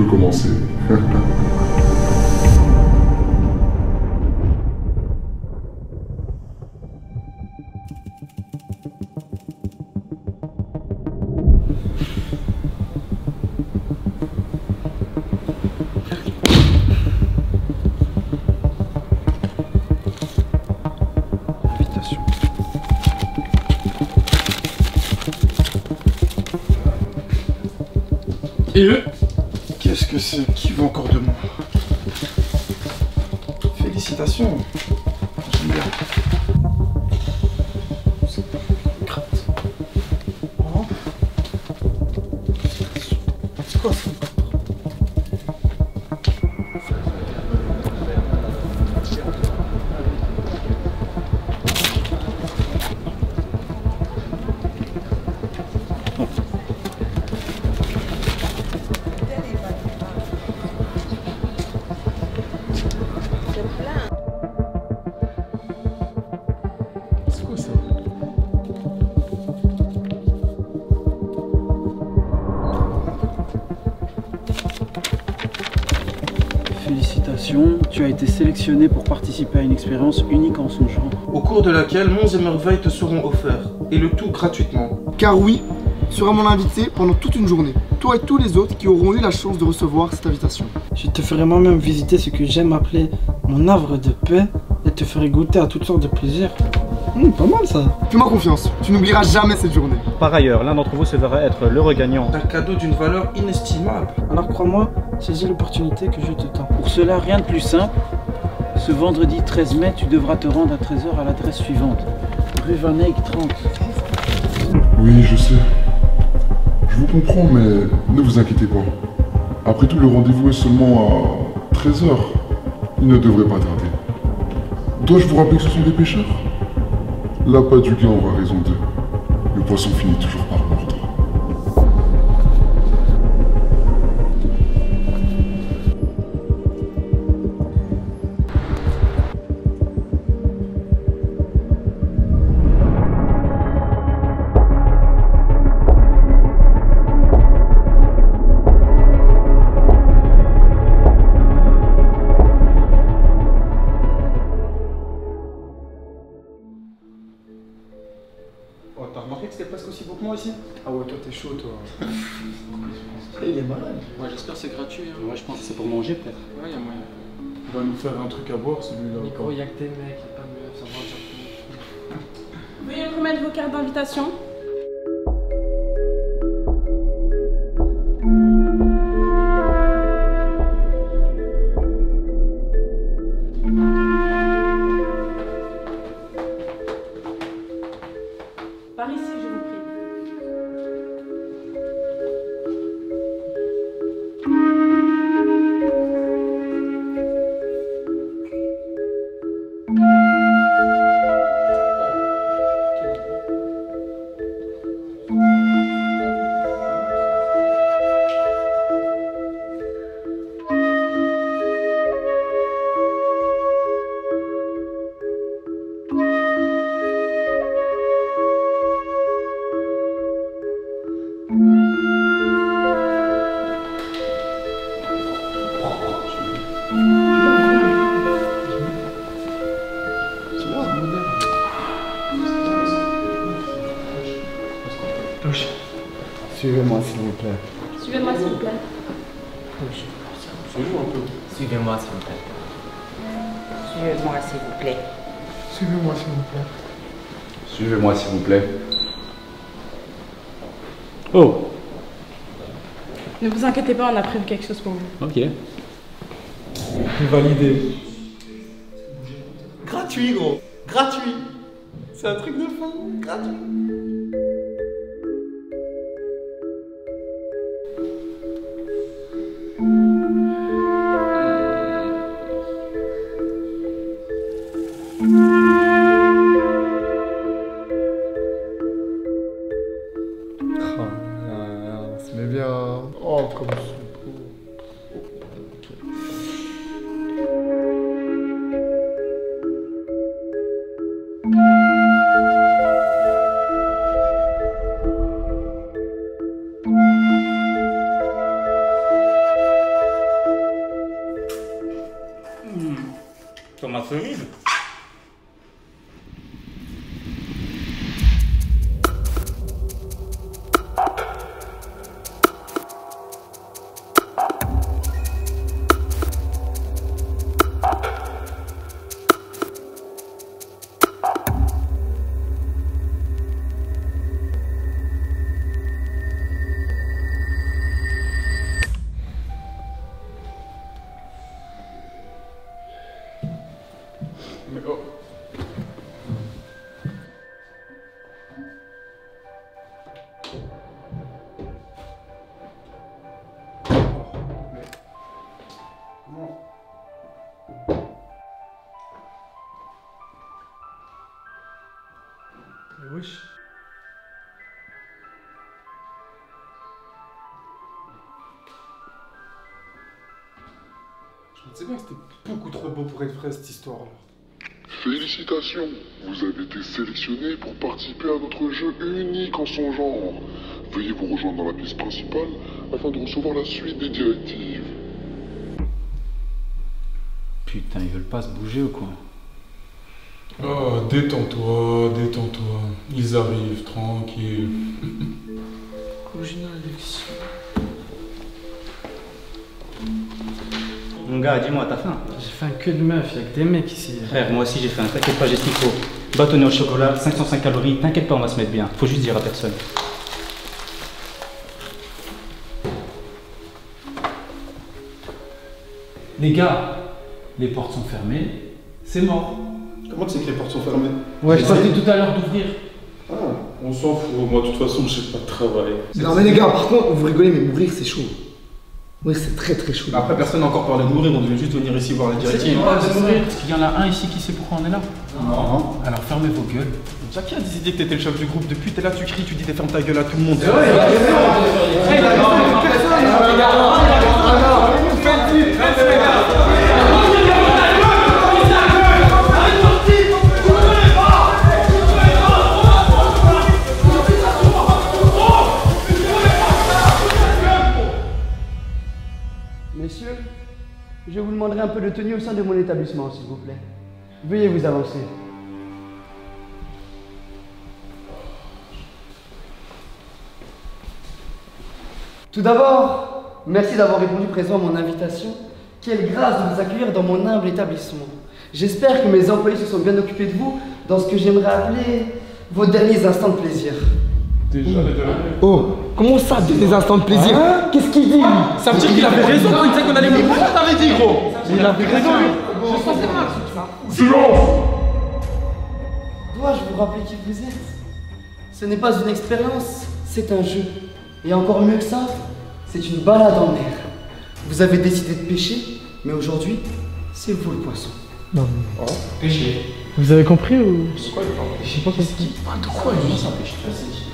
commencer. Et eux? Qu'est-ce que c'est? Qui veut encore de moi? Félicitations. J'aime bien. Gratte. Oh. C'est quoi ça? C'est quoi ça? Félicitations, tu as été sélectionné pour participer à une expérience unique en son genre. Au cours de laquelle monts et merveilles te seront offerts, et le tout gratuitement. Car oui, tu seras mon invité pendant toute une journée. Toi et tous les autres qui auront eu la chance de recevoir cette invitation. Je te ferai moi-même visiter ce que j'aime appeler mon havre de paix et te ferai goûter à toutes sortes de plaisirs. Pas mal ça. Fais-moi confiance, tu n'oublieras jamais cette journée. Par ailleurs, l'un d'entre vous se verra être l'heureux gagnant. Un cadeau d'une valeur inestimable. Alors crois-moi, saisis l'opportunité que je te tends. Pour cela, rien de plus simple. Ce vendredi 13 mai, tu devras te rendre à 13h à l'adresse suivante. Rue Van Eyck 30. Oui, je sais. Je vous comprends, mais ne vous inquiétez pas. Après tout, le rendez-vous est seulement à 13h. Il ne devrait pas tarder. Dois-je vous rappeler que ce sont des pêcheurs? L'appât du gain aura raison d'eux. Le poisson finit toujours par mordre. Oh, t'as remarqué que c'était presque aussi beau que moi ici? Ah ouais, toi t'es chaud toi. Il est malade. Ouais, j'espère que c'est gratuit. Hein. Ouais, je pense que c'est pour manger peut-être. Ouais, y'a moyen. Il va nous faire un truc à boire celui-là. Nico, y'a que des mecs, y'a pas de meufs, ça va dire. Veuillez remettre vos cartes d'invitation. Par ici, je vous prie. Suivez-moi s'il vous plaît. Suivez-moi, s'il vous plaît. Suivez-moi, s'il vous plaît. Suivez-moi, s'il vous plaît. Suivez-moi s'il vous plaît. Suivez-moi, s'il vous plaît. Oh, Ne vous inquiétez pas, on a prévu quelque chose pour vous. ok. Validé. Gratuit, gros. Gratuit. C'est un truc de fou. Gratuit. On se met bien. Oh, comme c'est beau. Thomas solide. Mais oh. Mais comment? Mais wesh. Je me disais bien que c'était beaucoup trop beau pour être vrai cette histoire-là. Félicitations, vous avez été sélectionné pour participer à notre jeu unique en son genre. Veuillez vous rejoindre dans la pièce principale afin de recevoir la suite des directives. Putain, ils veulent pas se bouger ou quoi? Oh, détends-toi, détends-toi. Ils arrivent, tranquille. Original Alexis. Mon gars, dis-moi, t'as faim? J'ai fait un queue de meuf, y'a que des mecs ici. Frère, moi aussi j'ai faim, t'inquiète pas, j'ai ce qu'il faut. Bâtonnet au chocolat, 505 calories, t'inquiète pas, on va se mettre bien. Faut juste dire à personne. Les gars, les portes sont fermées, c'est mort. Comment tu sais que les portes sont fermées? Ouais, je partais tout à l'heure d'ouvrir. Ah, on s'en fout. Moi, de toute façon, je sais pas travailler. Non mais les gars, par contre, vous rigolez, mais mourir c'est chaud. Mourir c'est très très chaud. Après, personne n'a encore parlé de mourir, on devait juste venir ici voir la directive. Pas de mourir, parce qu'il y en a un ici qui sait pourquoi on est là. Non. Alors fermez vos gueules. Jackie a décidé que t'étais le chef du groupe. Depuis, t'es là, tu cries, tu dis, t'es ferme ta gueule à tout le monde. Messieurs, je vous demanderai un peu de tenue au sein de mon établissement, s'il vous plaît. Veuillez vous avancer. Tout d'abord, merci d'avoir répondu présent à mon invitation. Quelle grâce de vous accueillir dans mon humble établissement. J'espère que mes employés se sont bien occupés de vous dans ce que j'aimerais appeler vos derniers instants de plaisir. Déjà, les derniers. Oh, comment ça, des instants de plaisir? Qu'est-ce qu'il dit? Ça veut dire qu'il avait raison quand il disait qu'on allait mourir. Pourquoi t'avais dit, gros? Il avait raison. Je pensais pas que ça. Silence! Dois-je vous rappeler qui vous êtes? Ce n'est pas une expérience, c'est un jeu. Et encore mieux que ça, c'est une balade en mer. Vous avez décidé de pêcher, mais aujourd'hui, c'est vous le poisson. Non. Oh, pêcher. Vous avez compris ou... C'est quoi, il parle? Je sais pas compris. De quoi lui?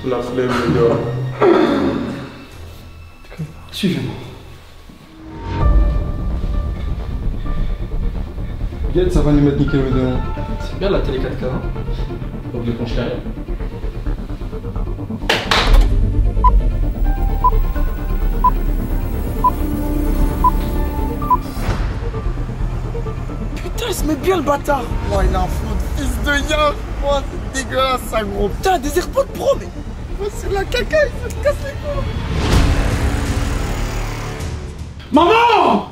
La flemme, les gars. Suivez-moi. Regarde, ça va nous mettre Nickelodeon. C'est bien la télé 4K, hein? Faut que je penche derrière. Putain, il se met bien le bâtard. Oh, il a un flot de fils de yard. Oh, c'est dégueulasse, ça, gros. Putain, des AirPods Pro, mais... Oh, c'est la caca, il se casse les couilles. Maman!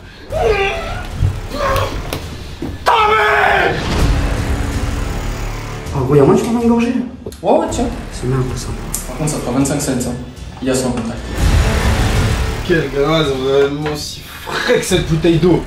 Ah, ouais, y'a moins, je m'en engorger. Ouais, tiens. C'est même pas sympa. Par contre, ça fera 25 cents, hein. Il y a son contact. Quelle grâce, vraiment aussi frais que cette bouteille d'eau.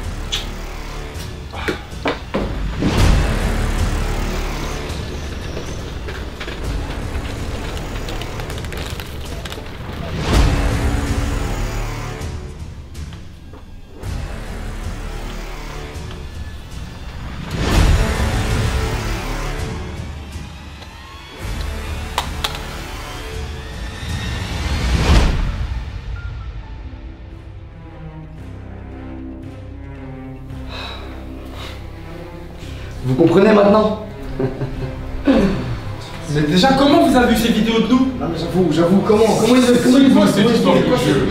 Vous comprenez maintenant? Mais déjà, comment vous avez vu ces vidéos de nous? Non, mais j'avoue, comment il C'est quoi cette histoire de jeu?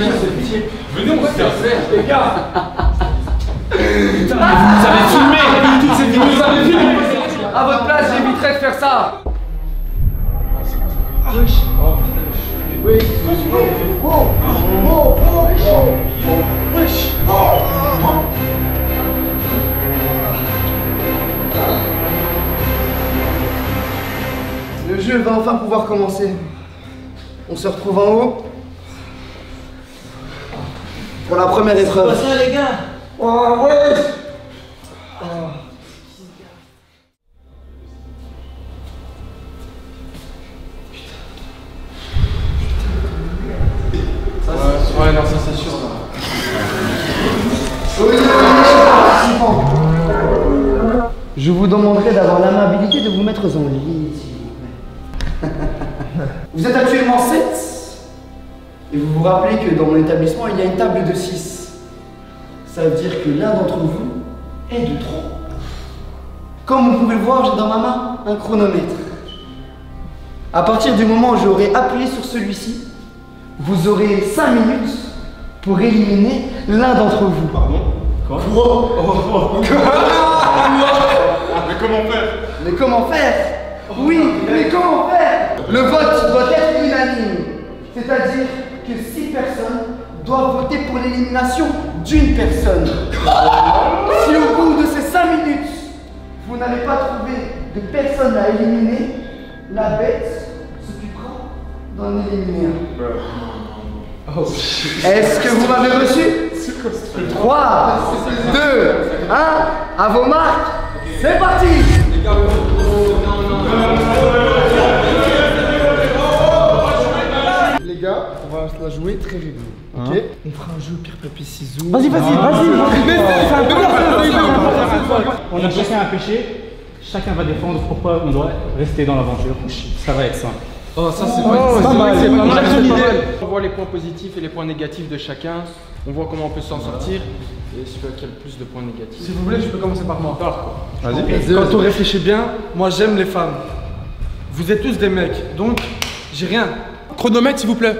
Venez, on va se faire faire, les gars. Putain, mais vous nous avez filmé! faire ça. Wesh. Oui. Wesh. Le jeu va enfin pouvoir commencer. On se retrouve en haut pour la première épreuve. C'est pas ça les gars. Oh, ouais. Ouais, non, ça c'est sûr. Je vous demanderai d'avoir l'amabilité de vous mettre en ligne, s'il vous plaît. Vous êtes actuellement 7 et vous vous rappelez que dans mon établissement, il y a une table de 6. Ça veut dire que l'un d'entre vous est de trop. Comme vous pouvez le voir, j'ai dans ma main un chronomètre. À partir du moment où j'aurai appuyé sur celui-ci, vous aurez 5 minutes pour éliminer l'un d'entre vous. Pardon? Quoi? Mais comment faire? Mais comment faire? Oui, mais comment faire? Le vote doit être unanime. C'est-à-dire que 6 personnes doivent voter pour l'élimination d'une personne. Si au bout de ces 5 minutes, vous n'avez pas trouvé de personne à éliminer, la bête s'occupera d'en éliminer un. Est-ce que vous m'avez reçu? 3, 2, 1, à vos marques, c'est parti! Les gars, on va se la jouer très rigolo. Ok? On fera un jeu pierre papier ciseaux. Vas-y. On a chacun un péché, chacun va défendre pourquoi on doit rester dans l'aventure. Ça va être simple. Oh, ça c'est pas mal. On voit les points positifs et les points négatifs de chacun. On voit comment on peut s'en sortir. Et celui qui a le plus de points négatifs. Si vous voulez, je peux commencer par moi. Vas-y. Quand on réfléchit bien, moi j'aime les femmes. Vous êtes tous des mecs, donc j'ai rien. Chronomètre s'il vous plaît.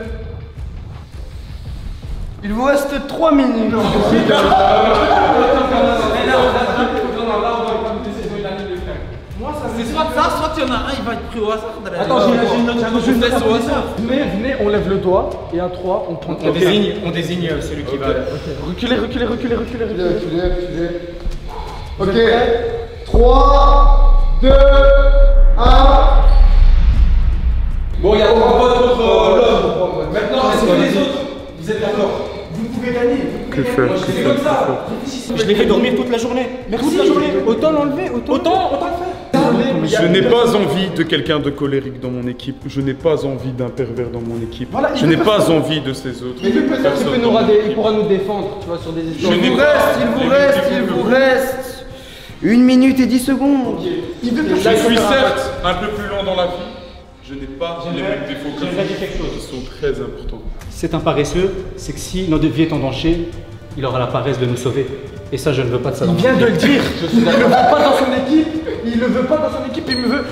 Il vous reste 3 minutes. C'est soit ça, soit il y en a un, il va être pris au hasard. Attends, j'ai une note. Venez, on lève le doigt et à 3, on prend. On désigne celui qui va. Reculez. Reculez. Ok. 3, 2, 1. Bon, il y a un vote contre l'homme. Maintenant, est-ce que les autres, vous êtes d'accord? Vous pouvez gagner. Que faire? C'est comme ça. Je l'ai fait dormir toute la journée. Merci. Toute la journée. Autant l'enlever, autant le faire. Je n'ai pas envie de quelqu'un de colérique dans mon équipe. Je n'ai pas envie d'un pervers dans mon équipe. Voilà, je n'ai pas envie de ces autres. Mais peut-être qu'il pourra nous défendre, tu vois, sur des histoires. Il vous reste 1 minute et 10 secondes. Je suis certes un peu plus lent dans la vie. Je n'ai pas les mêmes défauts que J'aimerais dire quelque chose. qui sont très importants. C'est un paresseux, c'est que si notre vie est en danger, il aura la paresse de nous sauver. Et ça, je ne veux pas de ça dans Il mon vient de équipe. le dire. Il ne le veut pas dans son équipe. Il le veut pas dans son équipe.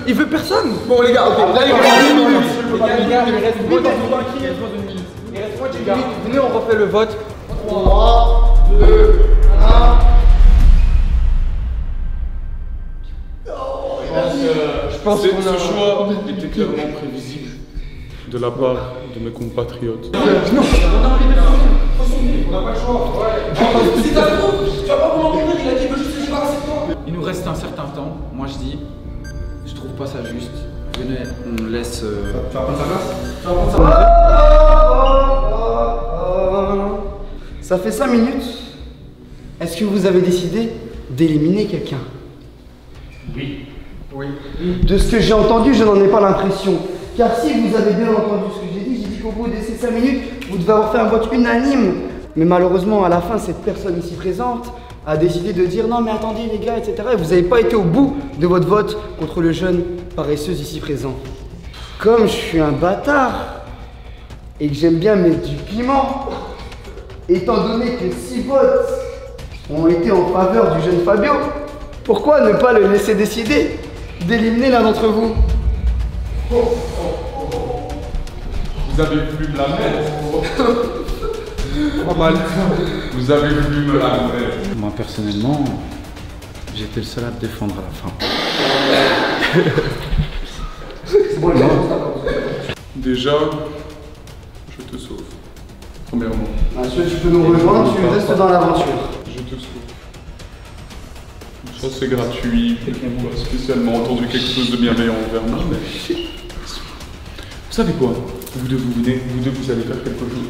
Il veut personne. Bon les gars, ok. Là, il reste 1 minute. Les gars, il reste moins d'une minute. Il reste moins d'une minute. Venez, on refait le vote. 3, 2, 1. Je pense que ce choix était clairement prévisible de la part de mes compatriotes. Il nous reste un certain temps. Moi je dis, je trouve pas ça juste. Venez, on laisse. Tu vas prendre sa place? Ça fait 5 minutes. Est-ce que vous avez décidé d'éliminer quelqu'un? Oui. De ce que j'ai entendu, je n'en ai pas l'impression. Car si vous avez bien entendu ce que j'ai dit qu'au bout de ces 5 minutes, vous devez avoir fait un vote unanime. Mais malheureusement, à la fin, cette personne ici présente a décidé de dire non mais attendez les gars, etc. Et vous n'avez pas été au bout de votre vote contre le jeune paresseuse ici présent. Comme je suis un bâtard et que j'aime bien mettre du piment, étant donné que 6 votes ont été en faveur du jeune Fabio, pourquoi ne pas le laisser décider d'éliminer l'un d'entre vous? Vous avez voulu me la mettre. Pas mal. Vous avez voulu me la mettre. Moi personnellement, j'étais le seul à te défendre à la fin. bon, les gars, Déjà, je te sauve. Premièrement. Monsieur, tu peux nous rejoindre, tu restes dans l'aventure. Je te sauve. Ça c'est gratuit. J'ai pas spécialement entendu quelque chose de bienveillant envers moi. Vous savez quoi? Vous deux, vous venez, vous deux, vous allez faire quelque chose.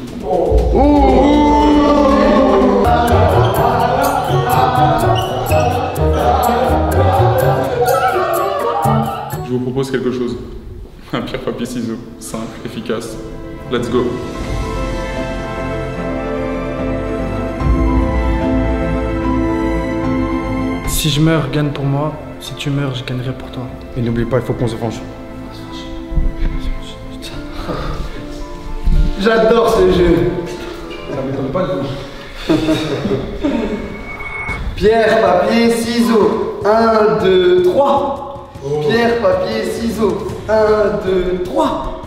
Je vous propose quelque chose. Un pierre, papier, ciseaux. Simple, efficace. Let's go. Si je meurs, gagne pour moi. Si tu meurs, je gagnerai pour toi. Et n'oublie pas, il faut qu'on se venge. J'adore ce jeu. Ça m'étonne pas de vous. Pierre, papier, ciseaux. 1, 2, 3. Pierre, papier, ciseaux. 1, 2, 3.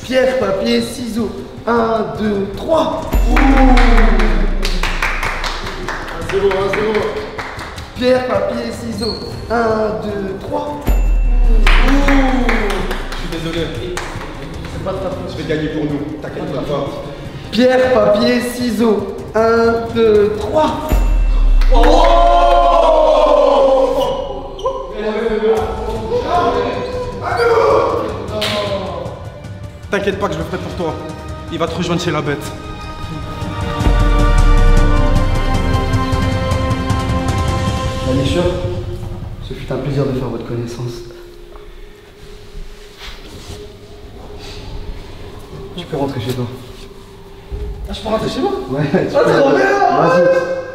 Pierre, papier, ciseaux. 1, 2, 3. C'est bon, c'est bon. Pierre, papier, ciseaux. 1, 2, 3. Je suis désolé. C'est pas de ta faute. Je vais gagner pour nous. T'inquiète pas. Pierre, papier, ciseaux. 1, 2, 3. T'inquiète pas que je le ferai pour toi. Il va te rejoindre chez la bête. Bien sûr, ce fut un plaisir de faire votre connaissance. Tu peux rentrer chez toi. Ah, je peux rentrer chez moi? Ouais, tu peux. Vas-y,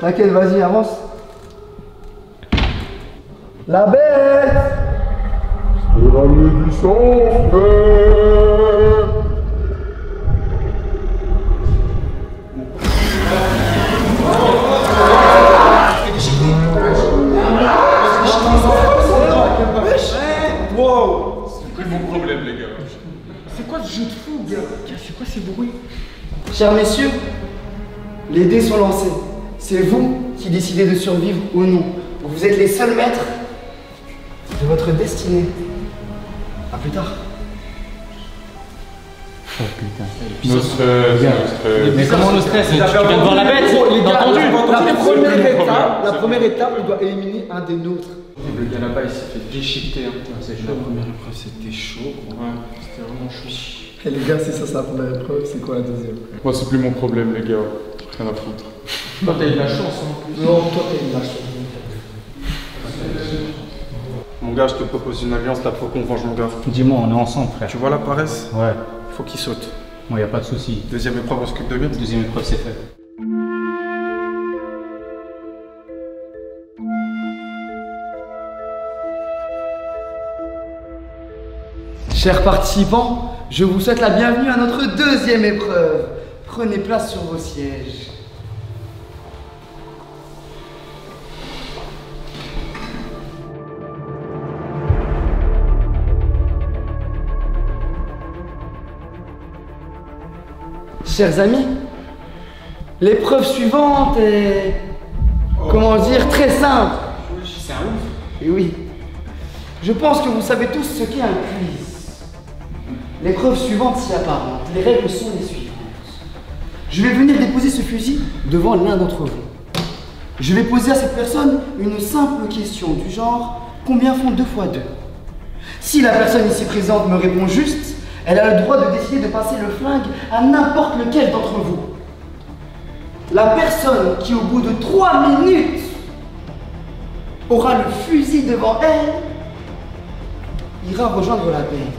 t'inquiète, vas-y, avance. La bête! Je vais ramener du sang, frère. Wow! C'est plus mon problème, les gars. C'est quoi ce jeu de fou, gars? C'est quoi ces bruits? Chers messieurs, les dés sont lancés. C'est vous qui décidez de survivre ou non. Vous êtes les seuls maîtres de votre destinée. A plus tard. Oh putain. No stress, no stress. Mais comment no stress? Tu viens de voir la bête? Les T'as gars, entendu? la première étape, on doit éliminer un des nôtres. Le gars là-bas, il s'est fait déchiqueter. Hein. C'est chaud. La première épreuve, c'était chaud. Ouais, c'était vraiment chaud. Et les gars, c'est ça, c'est la première épreuve. C'est quoi la deuxième? Moi, c'est plus mon problème, les gars. Rien à foutre. Toi, t'as eu de la chance en plus. Non, toi, t'as eu de la chance. Mon gars, je te propose une alliance là pour qu'on venge mon gars. Dis-moi, on est ensemble, frère. Tu vois la paresse? Ouais. Faut qu'il saute. Moi, y a pas de souci. Deuxième épreuve, on s'occupe de lui. Deuxième épreuve, c'est fait. Chers participants, je vous souhaite la bienvenue à notre deuxième épreuve. Prenez place sur vos sièges. Chers amis, l'épreuve suivante est, comment dire, très simple. C'est un ouf. Et oui, je pense que vous savez tous ce qu'est un quiz. L'épreuve suivante s'y apparente. Les règles sont les suivantes. Je vais venir déposer ce fusil devant l'un d'entre vous. Je vais poser à cette personne une simple question du genre « Combien font 2 fois 2 ?» Si la personne ici présente me répond juste, elle a le droit de décider de passer le flingue à n'importe lequel d'entre vous. La personne qui, au bout de 3 minutes, aura le fusil devant elle, ira rejoindre la bête.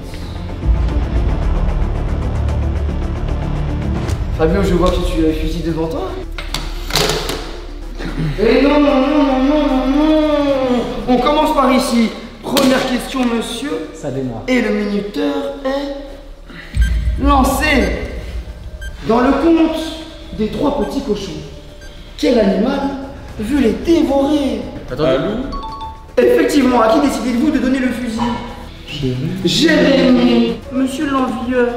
Fabio, je vois que tu as le fusil devant toi. Et non, non, non, non, non, non, non. On commence par ici. Première question, monsieur. Ça démarre. Et le minuteur est lancé. Dans le conte des 3 petits cochons, quel animal veut les dévorer? Un loup? Effectivement, à qui décidez-vous de donner le fusil? Jérémy. Monsieur l'envieur.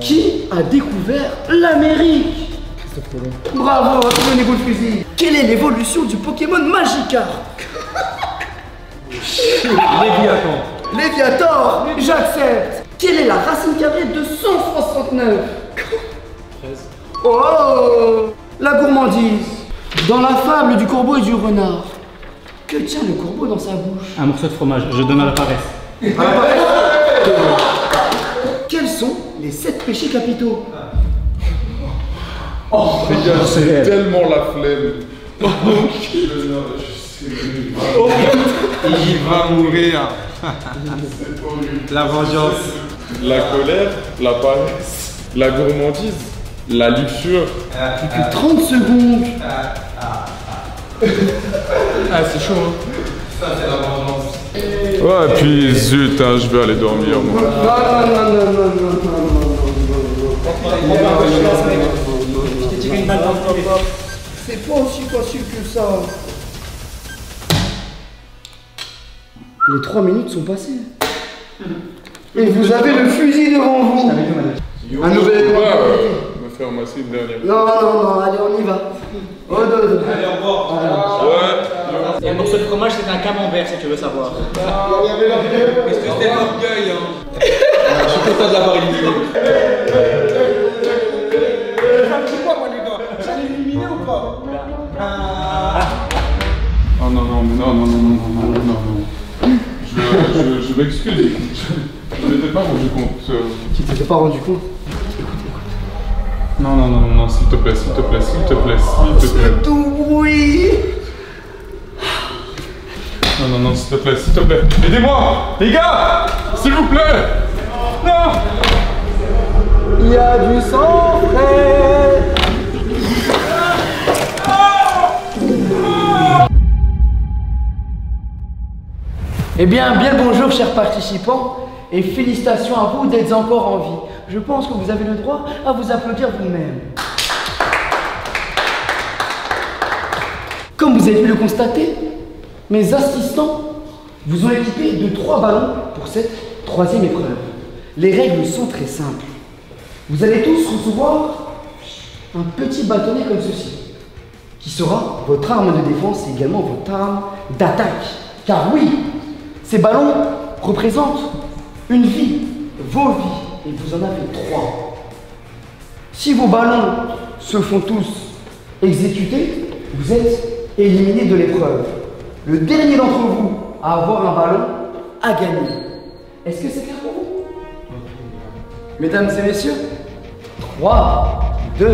Qui a découvert l'Amérique? Bravo, donnez-vous le fusil. Quelle est l'évolution du Pokémon Magikarp? Léviator, j'accepte. Quelle est la racine carrée de 169? 13. Oh, la gourmandise. Dans la fable du corbeau et du renard, que tient le corbeau dans sa bouche? Un morceau de fromage, je donne à la paresse. Quels sont les 7 péchés capitaux? Oh, les gars, j'ai tellement la flemme. Il va mourir. La vengeance. La colère, la paresse, la gourmandise, la luxure. Plus que 30 secondes. Ah, c'est chaud, hein. Ça, c'est la vengeance. Ouais, puis zut, hein, je vais aller dormir, moi. Non. Je t'ai tiré une balle dans le pied. C'est pas aussi facile que ça. Les 3 minutes sont passées. Et vous avez le fusil devant vous. Un nouvel élément. Me faire masser une dernière. Non, allez, on y va. Allez, au revoir. Ouais. Et un morceau de fromage, c'est un camembert si tu veux savoir. Qu'est-ce que c'était l'orgueil, hein. Je suis content de l'avoir éliminé. Oh non, je m'excuse. Je m'étais pas rendu compte. Tu t'étais pas rendu compte? Non, s'il te plaît. Tout bruit. Non, s'il te plaît. Aidez-moi, les gars, s'il vous plaît. Non. Il y a du sang frais. Eh bien le bonjour chers participants et félicitations à vous d'être encore en vie. Je pense que vous avez le droit à vous applaudir vous-même. Comme vous avez pu le constater, mes assistants vous ont équipé de 3 ballons pour cette 3e épreuve. Les règles sont très simples. Vous allez tous recevoir un petit bâtonnet comme ceci, qui sera votre arme de défense et également votre arme d'attaque. Car oui, ces ballons représentent une vie, vos vies, et vous en avez 3. Si vos ballons se font tous exécuter, vous êtes éliminés de l'épreuve. Le dernier d'entre vous à avoir un ballon a gagné. Est-ce que c'est clair pour vous? Mesdames et messieurs, 3, 2, 1,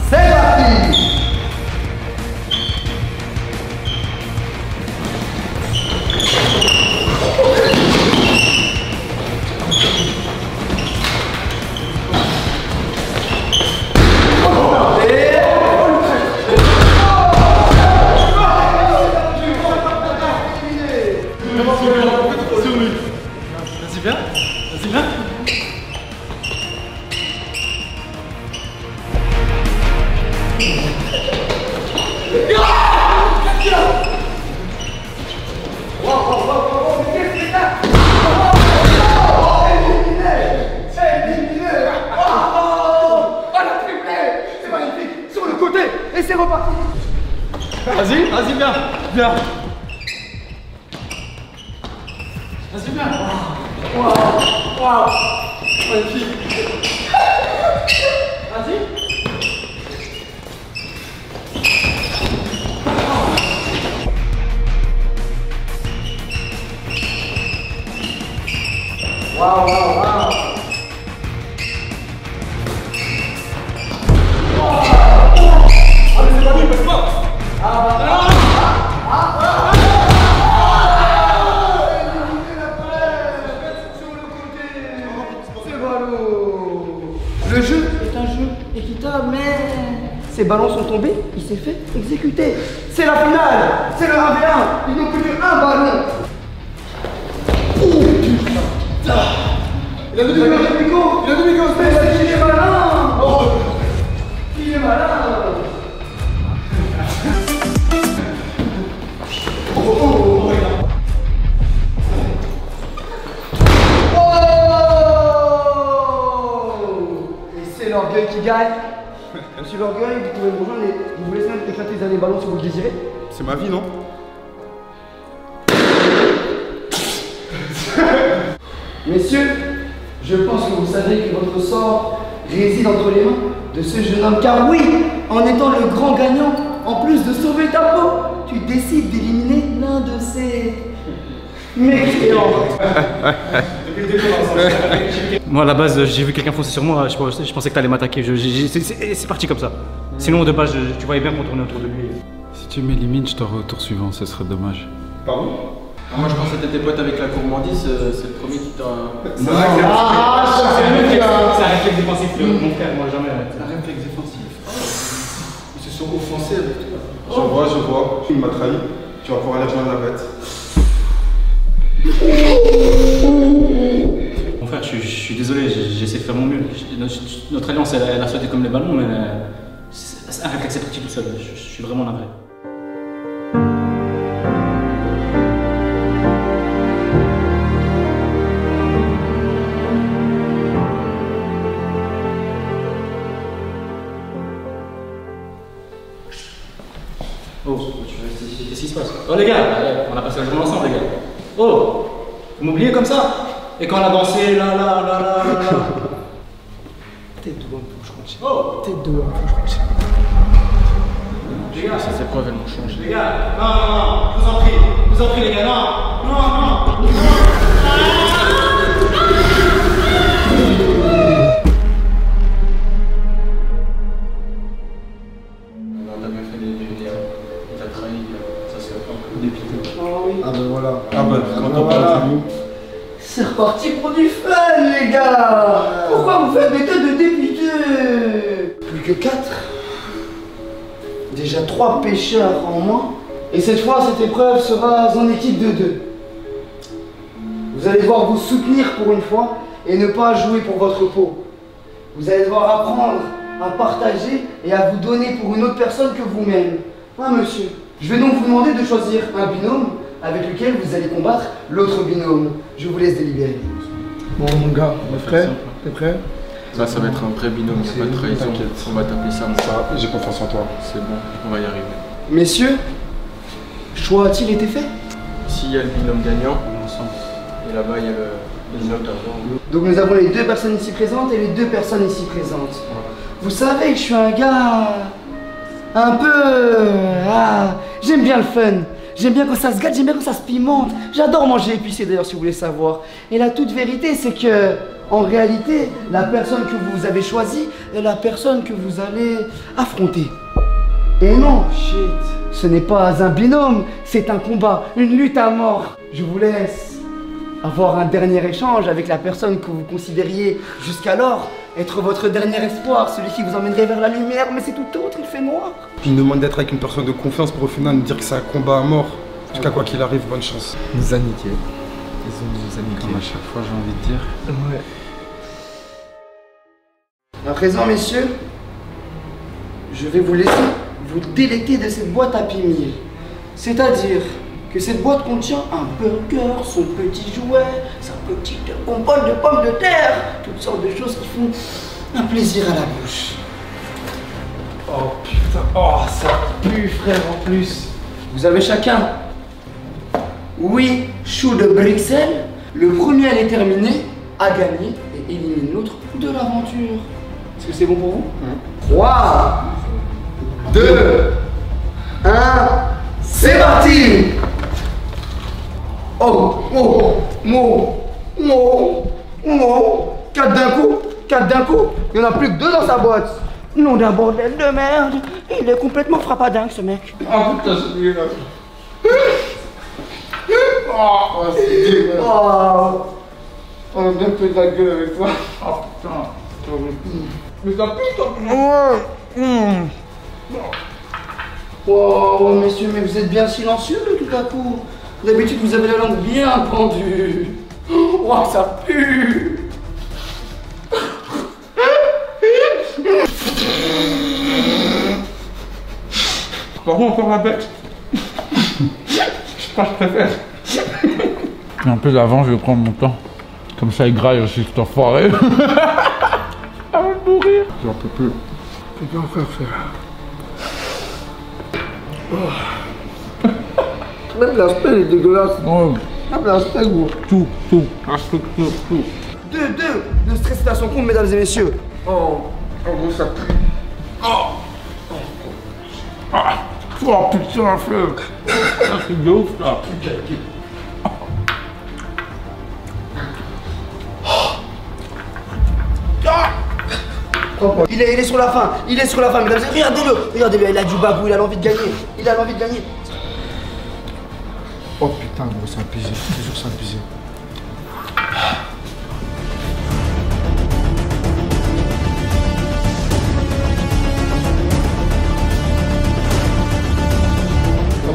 c'est parti! Vas-y, viens. Vas-y, viens. Waouh. Magnifique. Vas-y. Waouh. Le jeu est un jeu équitable, mais ces ballons sont tombés, il s'est fait exécuter. C'est la finale, c'est le 1v1, ils n'ont plus qu'un ballon. Oh putain. Il a donné le micro, il est malin. Oh. Il est malin. L'orgueil qui gagne. Monsieur l'orgueil, vous pouvez me rejoindre et vous laissez même éclater les derniers ballons si vous le désirez. C'est ma vie, non? Messieurs, je pense que vous savez que votre sort réside entre les mains de ce jeune homme. Car oui, en étant le grand gagnant, en plus de sauver ta peau, tu décides d'éliminer l'un de ces mécréants. Moi à la base j'ai vu quelqu'un foncer sur moi, je pensais que t'allais m'attaquer, c'est parti comme ça. Sinon de base tu voyais bien qu'on tournait autour de lui. Si tu m'élimines, je t'aurai au tour suivant, ce serait dommage. Pardon? Moi je pensais que t'étais pote avec la gourmandise, c'est le premier qui t'a... C'est vrai que c'est un réflexe défensif, mon frère, moi jamais. C'est un réflexe défensif. Ils se sont offensés avec toi. je vois. Il m'a trahi. Tu vas pouvoir aller rejoindre la bête. Mon frère, je suis désolé, j'essaie de faire mon mieux. Notre alliance, elle a sauté comme les ballons, mais c'est un réflexe, c'est parti tout seul. Je suis vraiment navré. Oh, qu'est-ce qui se passe? Oh les gars, on a passé la journée ensemble les gars. Oh, vous m'oubliez comme ça? Et quand on a dansé là. Tête de homme, faut que je continue. Oh, tête de homme, faut que je continue. Les gars, Ces épreuves elles m'ont changé. les gars, non, je vous en prie les gars, non. On a bien fait des réunions. Il t'a trahi, ça c'est un dépité. Oh oui. Ah ben voilà. Ah ben quand on parle de nous. C'est reparti pour du fun, les gars. Pourquoi vous faites des têtes de députés? Plus que 4. Déjà 3 pêcheurs en moins. Et cette fois, cette épreuve sera en équipe de 2. Vous allez devoir vous soutenir pour une fois et ne pas jouer pour votre peau. Vous allez devoir apprendre à partager et à vous donner pour une autre personne que vous-même. Hein, monsieur? Je vais donc vous demander de choisir un binôme avec lequel vous allez combattre l'autre binôme. Je vous laisse délibérer. Bon, mon gars, t'es prêt? T'es prêt? Ça va être un vrai binôme, il n'y a pas de trahison. On va taper ça, J'ai confiance en toi. c'est bon, on va y arriver. Messieurs, choix a-t-il été fait? Ici il y a le binôme gagnant, et là-bas il y a le binôme perdant. Donc nous avons les 2 personnes ici présentes et les 2 personnes ici présentes. Vous savez que je suis un gars un peu... j'aime bien le fun. J'aime bien quand ça se gâte, j'aime bien quand ça se pimente. J'adore manger épicé d'ailleurs si vous voulez savoir. Et la toute vérité c'est que, en réalité, la personne que vous avez choisie est la personne que vous allez affronter. Et non, ce n'est pas un binôme, c'est un combat, une lutte à mort. Je vous laisse avoir un dernier échange avec la personne que vous considériez jusqu'alors être votre dernier espoir, celui qui vous emmènerait vers la lumière, mais c'est tout autre, il fait noir. Il nous demande d'être avec une personne de confiance pour au final nous dire que c'est un combat à mort. En tout cas, quoi qu'il arrive, bonne chance. Il nous a niqué. Ils ont nous a niqué. Comme à chaque fois, j'ai envie de dire. Ouais. À présent, messieurs, je vais vous laisser vous délecter de cette boîte à pimiers. C'est-à-dire que cette boîte contient un burger, son petit jouet, sa petite compote de pommes de terre, toutes sortes de choses qui font un plaisir à la bouche. Oh putain, oh ça pue frère en plus. Vous avez chacun 8 choux de Bruxelles. Le premier à les terminer a gagné et élimine l'autre de l'aventure. Est-ce que c'est bon pour vous? 3, 2, 1, c'est parti! Oh, 4 d'un coup, 4 d'un coup. Il n'y en a plus que 2 dans sa boîte. Nom d'un bordel de merde. Il est complètement frappadingue ce mec. Ah putain, c'est dégueulasse. Oh, c'est dégueulasse. Oh. On a bien fait de la gueule avec toi. Oh putain. Mais ça pue toi. Oh, messieurs, mais vous êtes bien silencieux tout à coup. D'habitude, vous avez la langue bien pendue. Oh, ça pue. Par contre, encore la bête. Je sais pas, je préfère. Et en plus, avant, je vais prendre mon temps. Comme ça, il graille aussi, cet enfoiré. Avant de mourir. J'en peux plus. Fais bien, frère. Même l'aspect est dégueulasse. Oh, Un respect, gros. Tout. Deux. Le stress est à son compte, mesdames et messieurs. Oh, gros, ça pue. Oh putain, la fleur. Ça c'est de ouf, là. Il est sur la fin, mesdames et messieurs. Regardez-le, il a du babou, il a l'envie de gagner. Oh putain, gros, c'est abusé. Je te jure, c'est abusé.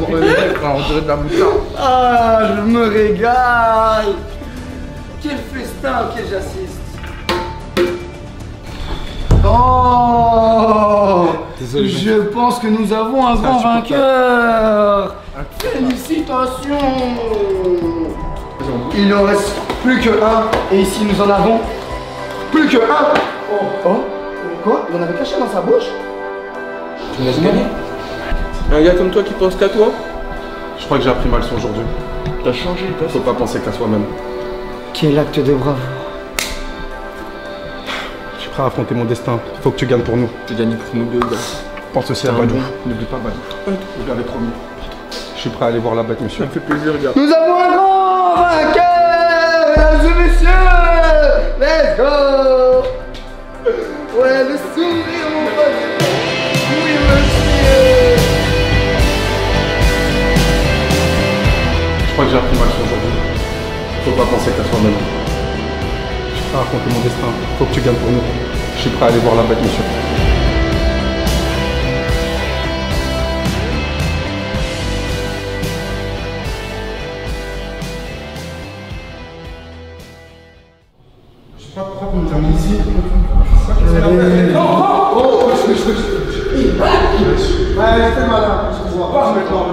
On dirait de la moutarde. Ah, je me régale. Quel festin auquel j'assiste. Oh, désolé, je pense que nous avons un grand vainqueur. Félicitations. Il n'en reste plus que un. Et ici, nous en avons plus que un. Oh, quoi? Il en avait caché dans sa bouche? Tu me laisses gagner? Un gars comme toi qui pense qu'à toi? Je crois que j'ai appris ma leçon aujourd'hui. T'as changé, toi. Faut pas penser qu'à soi-même. Quel acte de bravoure. Je suis prêt à affronter mon destin. Faut que tu gagnes pour nous. Tu gagnes pour nous deux, gars. Pense aussi à Badou. N'oublie pas Badou. Je lui avais promis. Je suis prêt à aller voir la bête, monsieur. Ça me fait plaisir, gars. Nous avons un grand vainqueur, mesdames et messieurs. Let's go. Ouais, le sourire, mon pote. Oui, monsieur. Je crois que j'ai appris ma leçon aujourd'hui. Faut pas penser qu'à soi-même. Je suis prêt à affronter mon destin. Faut que tu gagnes pour nous. Je suis prêt à aller voir la bête, monsieur. Je sais pas pourquoi vous nous amenez ici. Ouais, c'est malin. Je vois pas maintenant.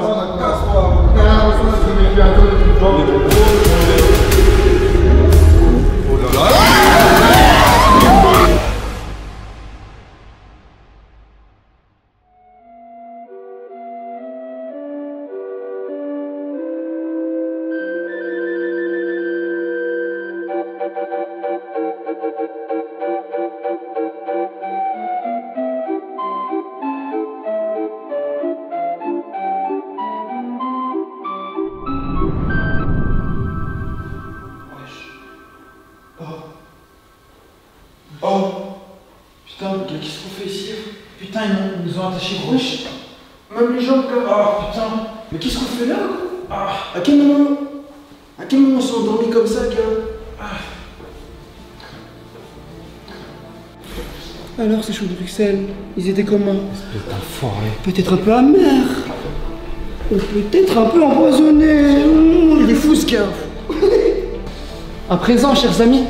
Oh putain, gars, qu'est-ce qu'on fait ici? Putain, ils nous ont attachés gros. Même les jambes, gars. Ah putain. Mais qu'est-ce qu'on fait là, gros? Ah. À quel moment ils sont endormis comme ça, gars? Alors, ces choux de Bruxelles, ils étaient comment? Peut-être un peu amers. Ou peut-être un peu empoisonnés. Il est fou, ce gars. À présent, chers amis,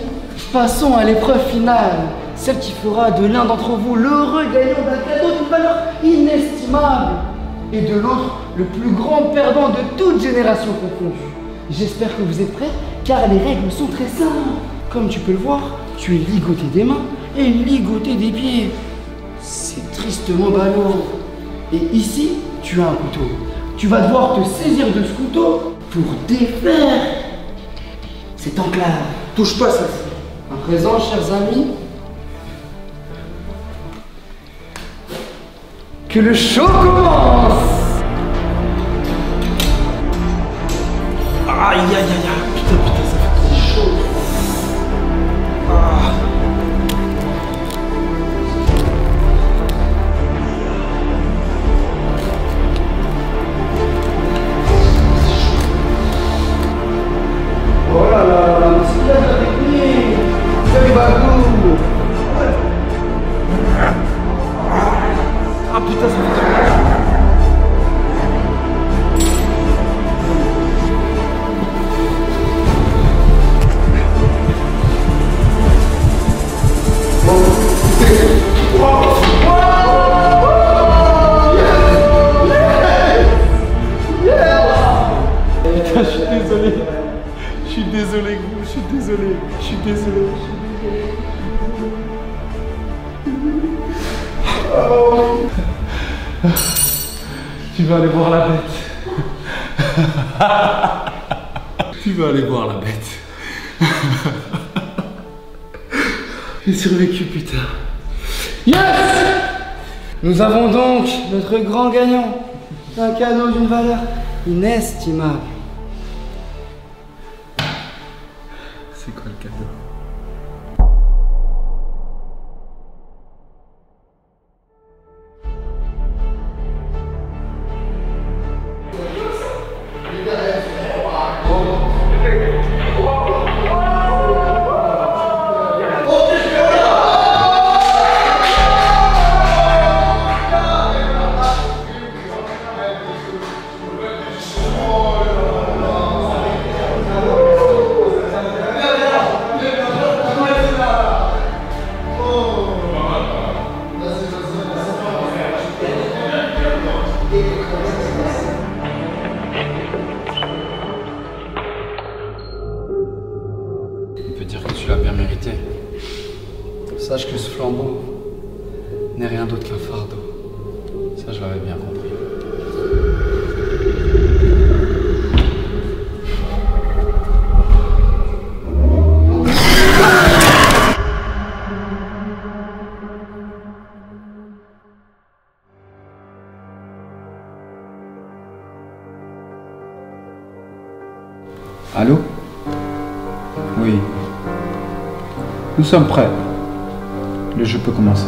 passons à l'épreuve finale. Celle qui fera de l'un d'entre vous l'heureux gagnant d'un cadeau d'une valeur inestimable. Et de l'autre, le plus grand perdant de toute génération confondue. J'espère que vous êtes prêts, car les règles sont très simples. Comme tu peux le voir, tu es ligoté des mains et ligoté des pieds. C'est tristement ballot. Et ici, tu as un couteau. Tu vas devoir te saisir de ce couteau pour défaire cette enclave. Touche pas ça. À présent, chers amis, que le show commence. Aïe aïe aïe aïe, putain, ça fait trop chaud. Ah. Oh là là, c'est bien la technique. C'est Badou. Ah putain, ça fait trop mal. Je suis désolé, gros, je suis désolé. Tu vas aller voir la bête. Tu vas aller voir la bête. J'ai survécu, putain. Yes! Nous avons donc notre grand gagnant. Un cadeau d'une valeur inestimable. C'est quoi le cadeau? On peut dire que tu l'as bien mérité. Sache que ce flambeau n'est rien d'autre qu'un fardeau. Ça, je l'avais bien compris. Allô? Oui. Nous sommes prêts. Le jeu peut commencer.